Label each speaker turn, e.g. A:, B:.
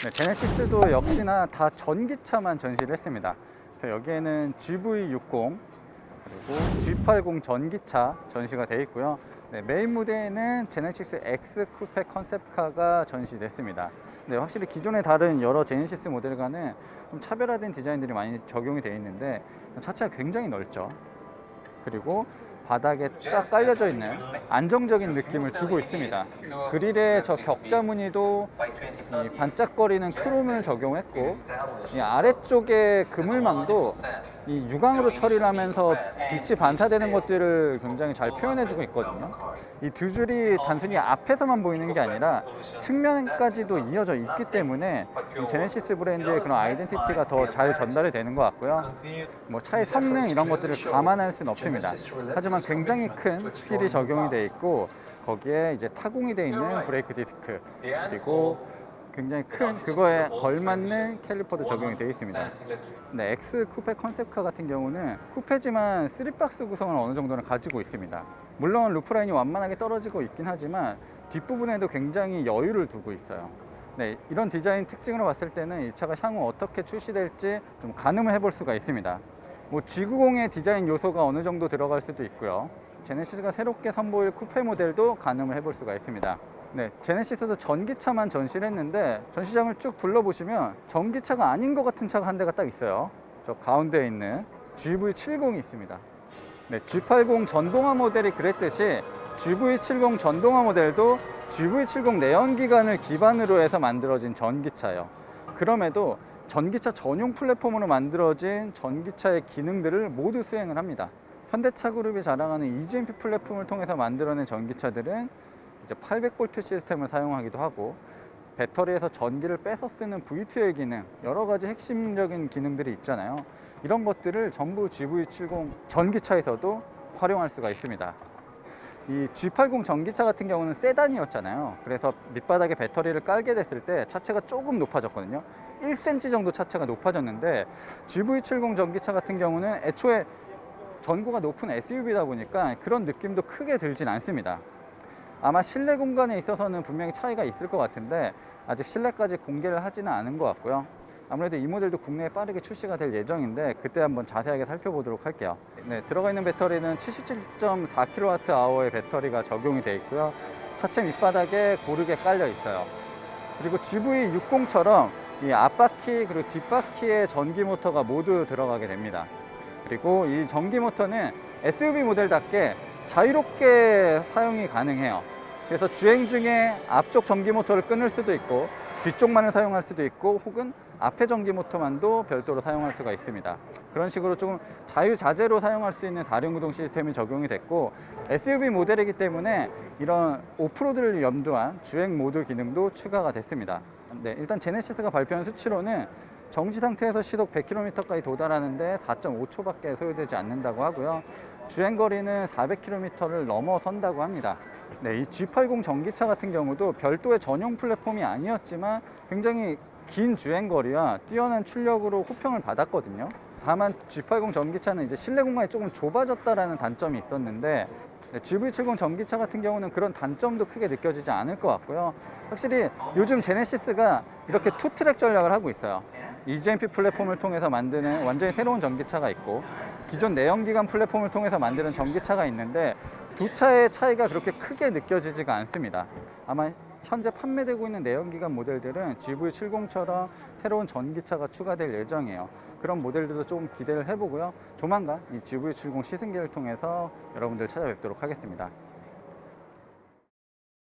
A: 네, 제네시스도 역시나 다 전기차만 전시를 했습니다. 그래서 여기에는 GV60 그리고 G80 전기차 전시가 되어 있고요. 네, 메인 무대에는 제네시스 X 쿠페 컨셉카가 전시됐습니다. 네, 확실히 기존에 다른 여러 제네시스 모델과는 좀 차별화된 디자인들이 많이 적용이 되어 있는데 차체가 굉장히 넓죠. 그리고 바닥에 쫙 깔려져 있는 안정적인 느낌을 주고 있습니다. 그릴의 저 격자 무늬도 이 반짝거리는 크롬을 적용했고, 이 아래쪽에 그물망도 이 유광으로 처리를 하면서 빛이 반사되는 것들을 굉장히 잘 표현해주고 있거든요. 이 두 줄이 단순히 앞에서만 보이는 게 아니라 측면까지도 이어져 있기 때문에 이 제네시스 브랜드의 그런 아이덴티티가 더 잘 전달이 되는 것 같고요. 뭐 차의 성능 이런 것들을 감안할 수는 없습니다. 하지만 굉장히 큰 휠이 적용이 되어 있고, 거기에 이제 타공이 되어 있는 브레이크 디스크, 그리고 굉장히 큰 그거에 걸맞는 캘리퍼도 적용이 되어 있습니다. 네, X 쿠페 컨셉카 같은 경우는 쿠페지만 3박스 구성을 어느 정도는 가지고 있습니다. 물론 루프라인이 완만하게 떨어지고 있긴 하지만 뒷부분에도 굉장히 여유를 두고 있어요. 네, 이런 디자인 특징으로 봤을 때는 이 차가 향후 어떻게 출시될지 좀 가늠을 해볼 수가 있습니다. 뭐 G90의 디자인 요소가 어느 정도 들어갈 수도 있고요. 제네시스가 새롭게 선보일 쿠페 모델도 가늠을 해볼 수가 있습니다. 네, 제네시스도 전기차만 전시를 했는데 전시장을 쭉 둘러보시면 전기차가 아닌 것 같은 차가 한 대가 딱 있어요. 저 가운데에 있는 GV70이 있습니다. 네, G80 전동화 모델이 그랬듯이 GV70 전동화 모델도 GV70 내연기관을 기반으로 해서 만들어진 전기차예요. 그럼에도 전기차 전용 플랫폼으로 만들어진 전기차의 기능들을 모두 수행을 합니다. 현대차 그룹이 자랑하는 EGMP 플랫폼을 통해서 만들어낸 전기차들은 이제 800V 시스템을 사용하기도 하고, 배터리에서 전기를 빼서 쓰는 V2의 기능, 여러 가지 핵심적인 기능들이 있잖아요. 이런 것들을 전부 GV70 전기차에서도 활용할 수가 있습니다. 이 G80 전기차 같은 경우는 세단이었잖아요. 그래서 밑바닥에 배터리를 깔게 됐을 때 차체가 조금 높아졌거든요. 1cm 정도 차체가 높아졌는데, GV70 전기차 같은 경우는 애초에 전고가 높은 SUV다 보니까 그런 느낌도 크게 들진 않습니다. 아마 실내 공간에 있어서는 분명히 차이가 있을 것 같은데 아직 실내까지 공개를 하지는 않은 것 같고요. 아무래도 이 모델도 국내에 빠르게 출시가 될 예정인데 그때 한번 자세하게 살펴보도록 할게요. 네, 들어가 있는 배터리는 77.4kWh의 배터리가 적용이 되어 있고요. 차체 밑바닥에 고르게 깔려 있어요. 그리고 GV60처럼 이 앞바퀴 그리고 뒷바퀴에 전기 모터가 모두 들어가게 됩니다. 그리고 이 전기 모터는 SUV 모델답게 자유롭게 사용이 가능해요. 그래서 주행 중에 앞쪽 전기 모터를 끊을 수도 있고, 뒤쪽만을 사용할 수도 있고, 혹은 앞에 전기 모터만도 별도로 사용할 수가 있습니다. 그런 식으로 조금 자유자재로 사용할 수 있는 4륜구동 시스템이 적용이 됐고, SUV 모델이기 때문에 이런 오프로드를 염두한 주행 모드 기능도 추가가 됐습니다. 네, 일단 제네시스가 발표한 수치로는 정지 상태에서 시속 100km까지 도달하는데 4.5초밖에 소요되지 않는다고 하고요. 주행거리는 400km를 넘어선다고 합니다. 네, 이 G80 전기차 같은 경우도 별도의 전용 플랫폼이 아니었지만 굉장히 긴 주행거리와 뛰어난 출력으로 호평을 받았거든요. 다만 G80 전기차는 이제 실내 공간이 조금 좁아졌다라는 단점이 있었는데, GV70 전기차 같은 경우는 그런 단점도 크게 느껴지지 않을 것 같고요. 확실히 요즘 제네시스가 이렇게 투트랙 전략을 하고 있어요. EGMP 플랫폼을 통해서 만드는 완전히 새로운 전기차가 있고, 기존 내연기관 플랫폼을 통해서 만드는 전기차가 있는데 두 차의 차이가 그렇게 크게 느껴지지가 않습니다. 아마 현재 판매되고 있는 내연기관 모델들은 GV70처럼 새로운 전기차가 추가될 예정이에요. 그런 모델들도 좀 기대를 해보고요. 조만간 이 GV70 시승기를 통해서 여러분들 찾아뵙도록 하겠습니다.